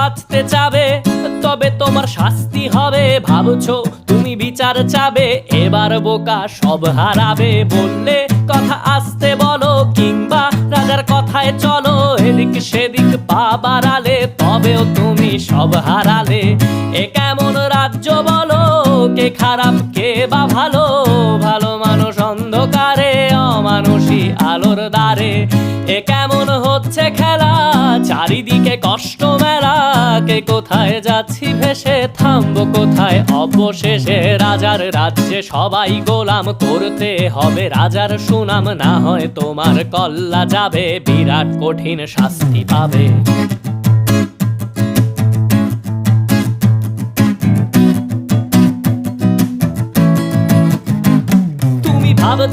বাঁচতে চাবে, তবে তোমার শাস্তি হবে। ভাবছো তুমি বিচার চাবে, এবার বোকা সব হারাবে। বললে কথা আসতে বলো, কিংবা রাজার কথায় চলো, এদিক সেদিক পা বাড়ালে তবেও তুমি সব হারালে। এ কেমন রাজ্য বলো, কে খারাপ কে বা ভালো? ভালো মানুষ অন্ধকারে, অমানুষী আলোর দ্বারে। এ কেমন হচ্ছে খেলা, চারিদিকে কষ্ট মেলা। কে কোথায় যাচ্ছি ভেসে, থামবো কোথায় অবশেষে? রাজার রাজ্যে সবাই গোলাম, করতে হবে রাজার সুনাম। না হয় তোমার কল্লা যাবে, বিরাট কঠিন শাস্তি পাবে।